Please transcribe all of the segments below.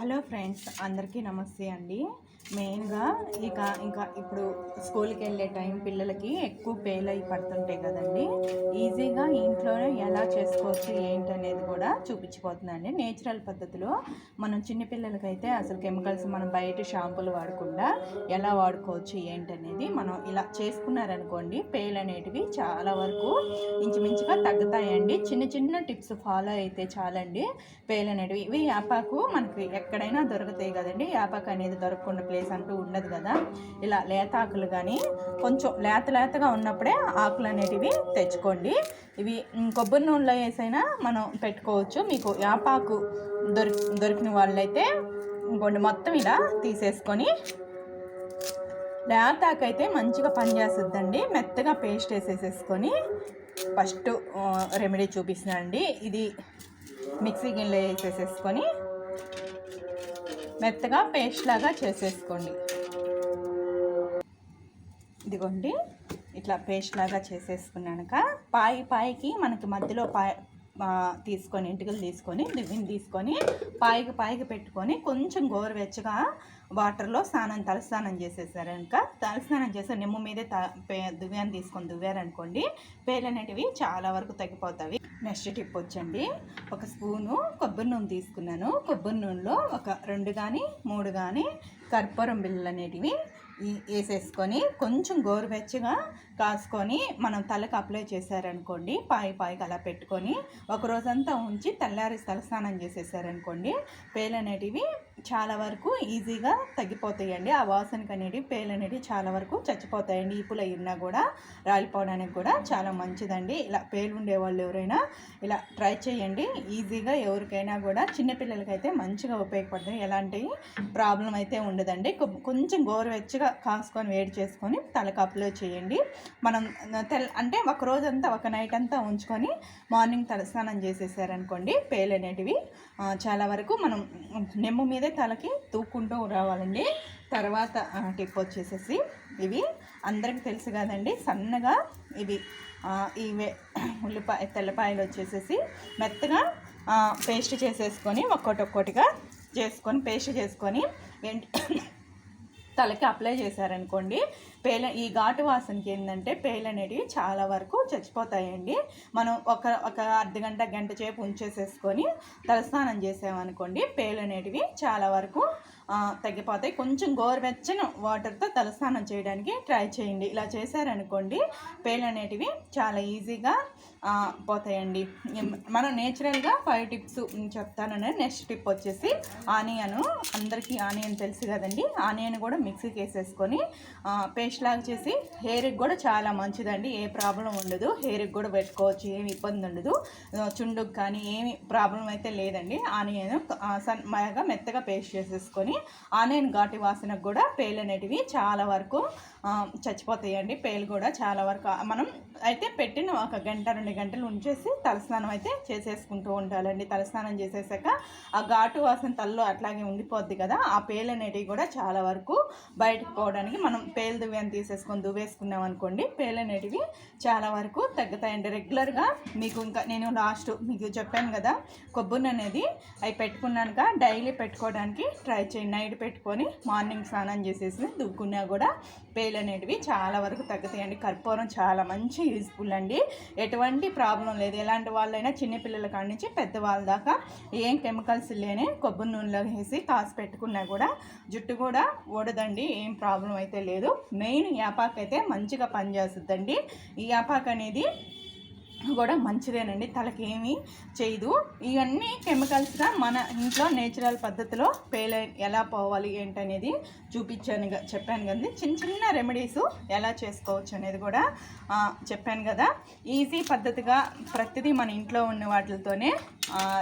Hello friends, అందరికీ నమస్తే అండి. మెయిన్గా ఇంకా ఇప్పుడు స్కూల్కి వెళ్ళే టైం పిల్లలకి ఎక్కువ పేలు అయి పడుతుంటాయి కదండి. ఈజీగా ఇంట్లోనే ఎలా చేసుకోవచ్చు ఏంటనేది కూడా చూపించిపోతుందండి. నేచురల్ పద్ధతిలో మనం చిన్నపిల్లలకైతే అసలు కెమికల్స్ మనం బయట షాంపూలు వాడకుండా ఎలా వాడుకోవచ్చు ఏంటనేది మనం ఇలా చేసుకున్నారనుకోండి, పేలు అనేటివి చాలా వరకు ఇంచుమించుగా తగ్గుతాయండి. చిన్న చిన్న టిప్స్ ఫాలో అయితే చాలండి. పేలు అనేటివి ఇవి యాపాకు మనకి ఎక్కడైనా దొరుకుతాయి కదండి. యాపాకు అనేది దొరకకుండా ప్లేస్ అంటూ ఉండదు కదా. ఇలా లేత ఆకులు కానీ కొంచెం లేతగా ఉన్నప్పుడే ఆకులు అనేటివి తెచ్చుకోండి. ఇవి కొబ్బరి నూనెలో వేసైనా మనం పెట్టుకోవచ్చు. మీకు యాపాకు దొరికిన వాళ్ళైతే ఇంకోండి మొత్తం ఇలా తీసేసుకొని, లేతాకైతే మంచిగా పనిచేస్తుందండి. మెత్తగా పేస్ట్ వేసేసేసుకొని ఫస్ట్ రెమెడీ చూపిస్తున్నానండి. ఇది మిక్సీ గిన్నెలో వేసేసేసుకొని మెత్తగా పేస్ట్ లాగా చేసేసుకోండి. ఇదిగోండి, ఇట్లా పేస్ట్ లాగా చేసేసుకున్నాక పాయికి మనకి మధ్యలో తీసుకొని ఎంటుకలు తీసుకొని దువ్విని తీసుకొని పాయికి పెట్టుకొని కొంచెం గోరువెచ్చగా వాటర్లో తలస్నానం చేసేసారు. ఇంకా తలస్నానం చేసే నిమ్మ మీదే దువ్వాన్ని తీసుకొని దువ్వారనుకోండి, పేలు అనేటివి చాలా వరకు తగ్గిపోతాయి. నెక్స్ట్ టిప్ వచ్చండి, ఒక స్పూను కొబ్బరి నూనె తీసుకున్నాను. కొబ్బరి నూనెలో ఒక 2 కానీ 3 కానీ కర్పూరం బిళ్ళలు అనేటివి వేసేసుకొని కొంచెం గోరువెచ్చగా కాసుకొని మనం తలకు అప్లై చేశారనుకోండి, పాయికి అలా పెట్టుకొని ఒక రోజంతా ఉంచి తెల్లారి తలస్నానం చేసేసారనుకోండి, పేలు అనేటివి చాలా వరకు ఈజీగా తగ్గిపోతాయండి. ఆ వాసనకి అనేటివి పేలు అనేటివి చాలా వరకు చచ్చిపోతాయండి. ఈపులు అయినా కూడా రాలిపోవడానికి కూడా చాలా మంచిదండి. ఇలా పేలు ఉండేవాళ్ళు ఎవరైనా ఇలా ట్రై చేయండి. ఈజీగా ఎవరికైనా కూడా చిన్నపిల్లలకైతే మంచిగా ఉపయోగపడుతుంది. ఎలాంటి ప్రాబ్లం అయితే ఉండదండి. కొంచెం గోరువెచ్చగా కాసుకొని వేడి చేసుకొని తలకు అప్లై చేయండి. మనం అంటే ఒక రోజంతా ఒక నైట్ అంతా ఉంచుకొని మార్నింగ్ తలస్నానం చేసేసారనుకోండి, పేలు అనేటివి చాలా వరకు మనం నెమ్ము మీదే తలకి తూక్కుంటూ రావాలండి. తర్వాత టిప్ వచ్చేసేసి, ఇవి అందరికి తెలుసు కదండి, సన్నగా ఇవి తెల్లపాయలు వచ్చేసేసి మెత్తగా పేస్ట్ చేసేసుకొని ఒక్కొక్కటిగా చేసుకొని పేస్ట్ చేసుకొని తలకి అప్లై చేశారనుకోండి, ఈ ఘాటు వాసనకి ఏంటంటే పేలు అనేటివి చాలా వరకు చచ్చిపోతాయండి. మనం ఒక గంట సేపు ఉంచేసేసుకొని తలస్నానం చేసామనుకోండి, పేలు అనేటివి చాలా వరకు తగ్గిపోతాయి. కొంచెం గోరువెచ్చని వాటర్తో తలస్నానం చేయడానికి ట్రై చేయండి. ఇలా చేశారనుకోండి, పేలు అనేటివి చాలా ఈజీగా పోతాయండి. మనం నేచురల్గా 5 టిప్స్ చెప్తానండి. నెక్స్ట్ టిప్ వచ్చేసి ఆనియన్. అందరికీ ఆనియన్ తెలుసు కదండి. ఆనియన్ కూడా మిక్సీకి వేసేసుకొని పేస్ట్ లాగా చేసి హెయిర్కి కూడా చాలా మంచిదండి. ఏ ప్రాబ్లం ఉండదు. హెయిర్కి కూడా పెట్టుకోవచ్చు, ఏమి ఇబ్బంది ఉండదు. చుండుకు కానీ ఏమి ప్రాబ్లం అయితే లేదండి. ఆనియన్ బాగా మెత్తగా పేస్ట్ చేసేసుకొని ఆనియన్ ఘాటి వాసనకు కూడా పేలు అనేటివి చాలా వరకు చచ్చిపోతాయండి. పేలు కూడా చాలా వరకు మనం అయితే పెట్టిన 1 గంట 2 గంటలు ఉంచేసి తలస్నానం అయితే చేసేసుకుంటూ ఉండాలండి. తలస్నానం చేసేసాక ఆ ఘాటు వాసన తలలో అట్లాగే ఉండిపోద్ది కదా, ఆ పేలు అనేటివి కూడా చాలా వరకు బయటకు పోవడానికి మనం పేలు దువ్వాన్ని తీసేసుకొని దువ్వేసుకున్నాం అనుకోండి, పేలు అనేటివి చాలా వరకు తగ్గుతాయండి. రెగ్యులర్గా ఇంకా నేను లాస్ట్ మీకు చెప్పాను కదా, కొబ్బరి అనేది అవి పెట్టుకున్నాక డైలీ పెట్టుకోవడానికి ట్రై చేయండి. నైట్ పెట్టుకొని మార్నింగ్ స్నానం చేసేసి దువ్వుకున్నా కూడా పేలు అనేటివి చాలా వరకు తగ్గుతాయండి. కర్పూరం చాలా మంచి యూజ్ఫుల్ అండి. ఎటువంటి ప్రాబ్లం లేదు. ఎలాంటి వాళ్ళైనా చిన్నపిల్లల కాడి నుంచి పెద్దవాళ్ళ దాకా ఏం కెమికల్స్ లేని కొబ్బరి నూనెలో వేసి కాసి పెట్టుకున్నా కూడా జుట్టు కూడా ఊడదండి. ఏం ప్రాబ్లం అయితే లేదు. మెయిన్ యాపాకు అయితే మంచిగా పనిచేస్తుందండి. ఈ యాపాకు అనేది కూడా మంచిదేనండి, తలకి ఏమీ చేయదు. ఇవన్నీ కెమికల్స్గా మన ఇంట్లో నేచురల్ పద్ధతిలో పేలు ఎలా పోవాలి ఏంటనేది చెప్పాను కదండి. చిన్న రెమెడీస్ ఎలా చేసుకోవచ్చు అనేది కూడా చెప్పాను కదా. ఈజీ పద్ధతిగా ప్రతిదీ మన ఇంట్లో ఉన్న వాటితోనే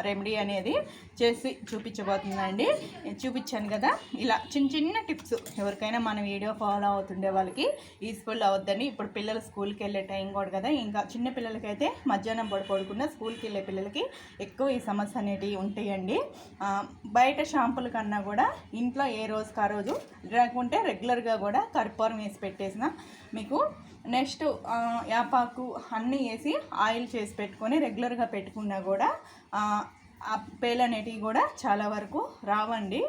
రెమెడీ అనేది చేసి చూపించబోతుందండి. చూపించాను కదా, ఇలా చిన్న టిప్స్ ఎవరికైనా మన వీడియో ఫాలో అవుతుండే వాళ్ళకి యూస్ఫుల్ అవుద్దండి. ఇప్పుడు పిల్లలు స్కూల్కి వెళ్ళే టైం కూడా కదా, ఇంకా చిన్న పిల్లలకైతే మధ్యాహ్నం పడుకోకుండా స్కూల్కి వెళ్ళే పిల్లలకి ఎక్కువ ఈ సమస్య అనేటివి ఉంటాయండి. బయట షాంపుల కన్నా కూడా ఇంట్లో ఏ రోజుకి ఆ రోజు లేకుంటే రెగ్యులర్గా కూడా కర్పూరం వేసి పెట్టేసిన మీకు నెక్స్ట్ యాపాకు అన్నీ వేసి ఆయిల్ చేసి పెట్టుకొని రెగ్యులర్గా పెట్టుకున్నా కూడా ఆ పేలు అనేటివి కూడా చాలా వరకు రావండి.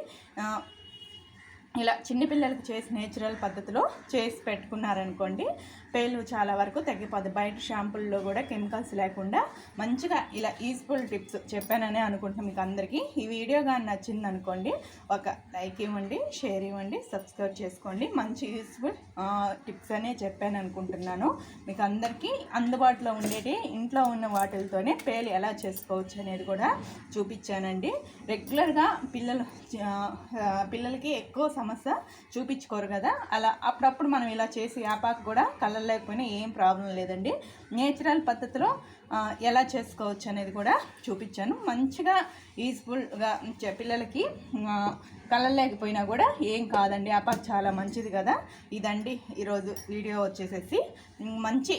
ఇలా చిన్నపిల్లలకి చేసి నేచురల్ పద్ధతిలో చేసి పెట్టుకున్నారనుకోండి పేలు చాలా వరకు తగ్గిపోద్ది. బయట షాంపూల్లో కూడా కెమికల్స్ లేకుండా మంచిగా ఇలా యూస్ఫుల్ టిప్స్ చెప్పానని అనుకుంటున్నాం మీకు అందరికీ. ఈ వీడియో కానీ నచ్చింది అనుకోండి ఒక లైక్ ఇవ్వండి, షేర్ ఇవ్వండి, సబ్స్క్రైబ్ చేసుకోండి. మంచి యూస్ఫుల్ టిప్స్ అనే చెప్పాను అనుకుంటున్నాను. మీకు అందరికీ అందుబాటులో ఉండేటి ఇంట్లో ఉన్న వాటితోనే పేలు ఎలా చేసుకోవచ్చు అనేది కూడా చూపించానండి. రెగ్యులర్గా పిల్లలకి ఎక్కువ సమస్య చూపించుకోరు కదా, అలా అప్పుడప్పుడు మనం ఇలా చేసి ఆపాకు కూడా కలర్ లేకపోయినా ఏం ప్రాబ్లం లేదండి. నేచురల్ పద్ధతిలో ఎలా చేసుకోవచ్చు అనేది కూడా చూపించాను. మంచిగా యూజ్ఫుల్గా పిల్లలకి కలర్ లేకపోయినా కూడా ఏం కాదండి, ఆపాకు చాలా మంచిది కదా. ఇదండి ఈరోజు వీడియో వచ్చేసేసి మంచి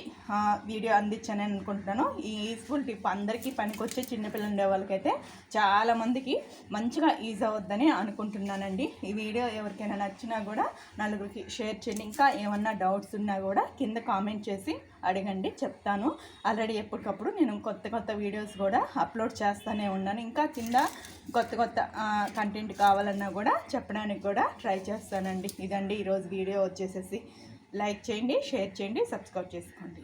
వీడియో అందించానని అనుకుంటున్నాను. ఈ యూజ్ఫుల్ టిప్ అందరికీ పనికొచ్చే చిన్నపిల్లలు ఉండే వాళ్ళకైతే చాలామందికి మంచిగా యూజ్ అవుద్దని అనుకుంటున్నానండి. ఈ వీడియో ఎవరికైనా నచ్చినా కూడా నలుగురికి షేర్ చేయండి. ఇంకా ఏమన్నా డౌట్స్ ఉన్నా కూడా కింద కామెంట్ చేసి అడగండి, చెప్తాను. ఆల్రెడీ ఎప్పటికప్పుడు నేను కొత్త వీడియోస్ కూడా అప్లోడ్ చేస్తూనే ఉన్నాను. ఇంకా కింద కొత్త కంటెంట్ కావాలన్నా కూడా చెప్పడానికి కూడా ట్రై చేస్తానండి. ఇదండి ఈరోజు వీడియో వచ్చేసేసి లైక్ చేయండి, షేర్ చేయండి, సబ్స్క్రైబ్ చేసుకోండి.